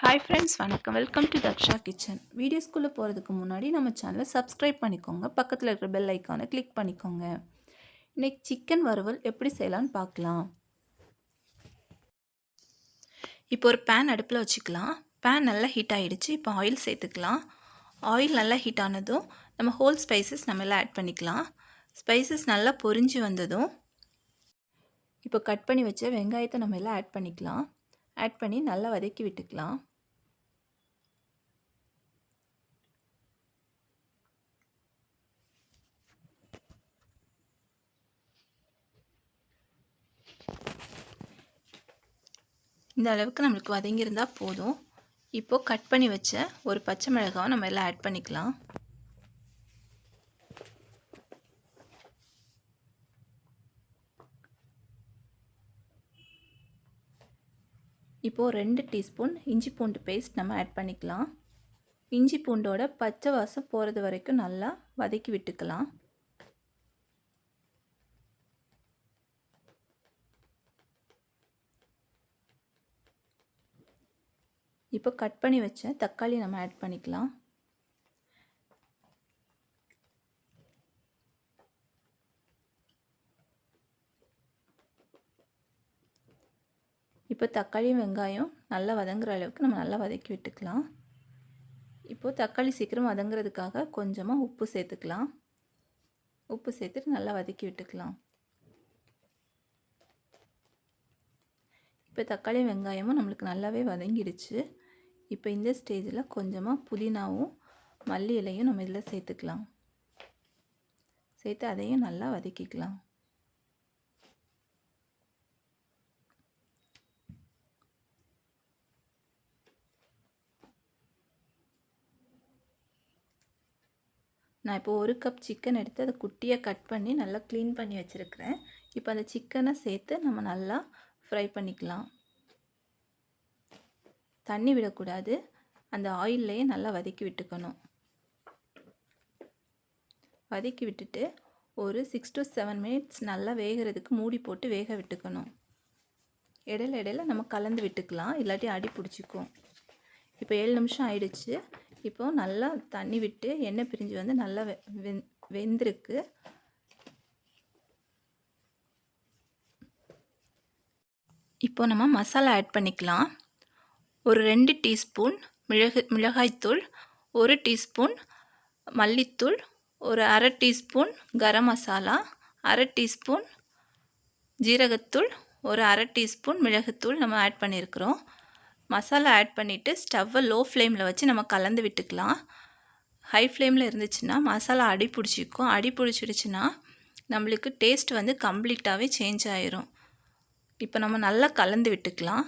Hi friends, வணக்கம். Welcome to Daksha kitchen. வீடியோஸ்குள்ளே போகிறதுக்கு முன்னாடி நம்ம சேனலை சப்ஸ்கிரைப் பண்ணிக்கோங்க. பக்கத்தில் இருக்கிற பெல் ஐக்கானை கிளிக் பண்ணிக்கோங்க. இன்றைக்கி சிக்கன் வறுவல் எப்படி செய்யலான்னு பார்க்கலாம். இப்போ ஒரு பேன் அடுப்பில் வச்சுக்கலாம். பேன் நல்லா ஹீட் ஆகிடுச்சு. இப்போ ஆயில் சேர்த்துக்கலாம். ஆயில் நல்லா ஹீட் ஆனதும் நம்ம ஹோல் ஸ்பைசஸ் நம்ம எல்லாம் ஆட் பண்ணிக்கலாம். ஸ்பைசஸ் நல்லா பொரிஞ்சு வந்ததும் இப்போ கட் பண்ணி வச்ச வெங்காயத்தை நம்ம எல்லாம் ஆட் பண்ணிக்கலாம். ஆட் பண்ணி நல்லா வதக்கி விட்டுக்கலாம். இந்த அளவுக்கு நம்மளுக்கு வதங்கியிருந்தால் போதும். இப்போது கட் பண்ணி வச்ச ஒரு பச்சை மிளகாவை நம்ம எல்லாம் ஆட் பண்ணிக்கலாம். இப்போது 2 டீஸ்பூன் இஞ்சி பூண்டு பேஸ்ட் நம்ம ஆட் பண்ணிக்கலாம். இஞ்சி பூண்டோட பச்சை வாசம் போகிறது வரைக்கும் நல்லா வதக்கி விட்டுக்கலாம். இப்போ கட் பண்ணி வச்ச தக்காளி நம்ம ஆட் பண்ணிக்கலாம். இப்போ தக்காளி வெங்காயம் நல்லா வதங்குற அளவுக்கு நம்ம நல்லா வதக்கி விட்டுக்கலாம். இப்போது தக்காளி சீக்கிரம் வதங்குறதுக்காக கொஞ்சமாக உப்பு சேர்த்துக்கலாம். உப்பு சேர்த்துட்டு நல்லா வதக்கி விட்டுக்கலாம். இப்போ தக்காளி வெங்காயமும் நம்மளுக்கு நல்லாவே வதங்கிடுச்சு. இப்போ இந்த ஸ்டேஜில் கொஞ்சமாக புதினாவும் மல்லி இலையும் நம்ம இதில் சேர்த்துக்கலாம். சேர்த்து அதையும் நல்லா வதக்கிக்கலாம். நான் இப்போ 1 கப் சிக்கன் எடுத்து அதை குட்டியாக கட் பண்ணி நல்லா க்ளீன் பண்ணி வச்சுருக்கிறேன். இப்போ அந்த சிக்கனை சேர்த்து நம்ம நல்லா ஃப்ரை பண்ணிக்கலாம். தண்ணி விடக்கூடாது. அந்த ஆயில்லையே நல்லா வதக்கி விட்டுக்கணும். வதக்கி விட்டுட்டு ஒரு 6 to 7 மினிட்ஸ் நல்லா வேகிறதுக்கு மூடி போட்டு வேக விட்டுக்கணும். இடையில நம்ம கலந்து விட்டுக்கலாம், இல்லாட்டி அடி பிடிச்சிக்கும். இப்போ 7 நிமிஷம் ஆயிடுச்சு. இப்போது நல்லா தண்ணி விட்டு எண்ணெய் பிரிஞ்சு வந்து நல்லா வெந்திருக்கு. இப்போ நம்ம மசாலா ஆட் பண்ணிக்கலாம். ஒரு 2 டீஸ்பூன் மிளகாய்த்தூள், 1 டீஸ்பூன் மல்லித்தூள், ஒரு அரை டீஸ்பூன் கரம் மசாலா, அரை டீஸ்பூன் ஜீரகத்தூள், ஒரு அரை டீஸ்பூன் மிளகுத்தூள் நம்ம ஆட் பண்ணியிருக்கிறோம். மசாலா ஆட் பண்ணிவிட்டு ஸ்டவ்வை லோ ஃப்ளேமில் வச்சு நம்ம கலந்து விட்டுக்கலாம். ஹை ஃப்ளேமில் இருந்துச்சுன்னா மசாலா அடி பிடிச்சிக்கும். அடி பிடிச்சிடுச்சுன்னா நம்மளுக்கு டேஸ்ட் வந்து கம்ப்ளீட்டாகவே சேஞ்ச் ஆயிரும். இப்போ நம்ம நல்லா கலந்து விட்டுக்கலாம்.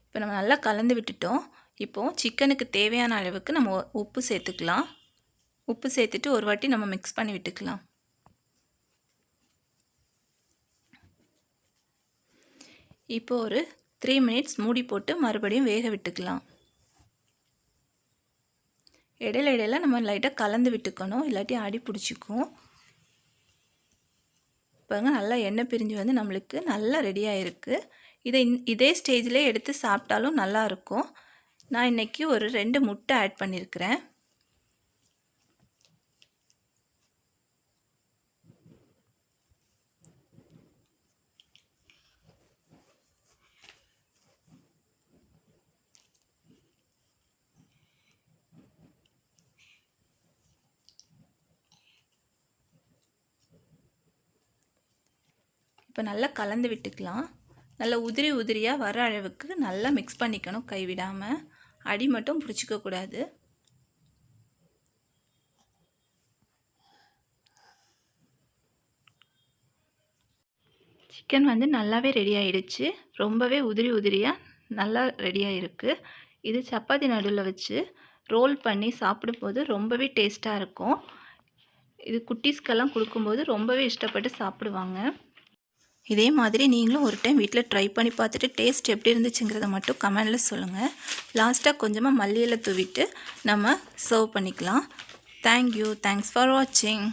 இப்போ நம்ம நல்லா கலந்து விட்டுட்டோம். இப்போது சிக்கனுக்கு தேவையான அளவுக்கு நம்ம உப்பு சேர்த்துக்கலாம். உப்பு சேர்த்துட்டு ஒரு வாட்டி நம்ம மிக்ஸ் பண்ணி விட்டுக்கலாம். இப்போ ஒரு 3 மினிட்ஸ் மூடி போட்டு மறுபடியும் வேக விட்டுக்கலாம். இடையில நம்ம லைட்டாக கலந்து விட்டுக்கணும், இல்லாட்டி அடி பிடிச்சிக்கும். பாருங்க, நல்லா எண்ணெய் பிரிஞ்சு வந்து நம்மளுக்கு நல்லா ரெடியாக இருக்குது. இதே ஸ்டேஜில் எடுத்து சாப்பிட்டாலும் நல்லாயிருக்கும். நான் இன்றைக்கி ஒரு 2 முட்டை ஆட் பண்ணியிருக்கிறேன். இப்போ நல்லா கலந்து விட்டுக்கலாம். நல்லா உதிரியாக வர அளவுக்கு நல்லா மிக்ஸ் பண்ணிக்கணும், கைவிடாமல். அடி மட்டும் பிடிச்சிக்கக்கூடாது. சிக்கன் வந்து நல்லாவே ரெடி ஆகிடுச்சு. ரொம்பவே உதிரியாக நல்லா ரெடியாக இருக்குது. இது சப்பாத்தி நடுவில் வச்சு ரோல் பண்ணி சாப்பிடும்போது ரொம்பவே டேஸ்ட்டாக இருக்கும். இது குட்டீஸ்க்கெல்லாம் கொடுக்கும்போது ரொம்பவே இஷ்டப்பட்டு சாப்பிடுவாங்க. இதே மாதிரி நீங்களும் ஒரு டைம் வீட்டில் ட்ரை பண்ணி பார்த்துட்டு டேஸ்ட் எப்படி இருந்துச்சுங்கிறத மட்டும் கமெண்டில் சொல்லுங்கள். லாஸ்ட்டாக கொஞ்சமாக மல்லி இலை தூவிட்டு நம்ம சர்வ் பண்ணிக்கலாம். தேங்க்யூ. தேங்க்ஸ் ஃபார் வாட்சிங்.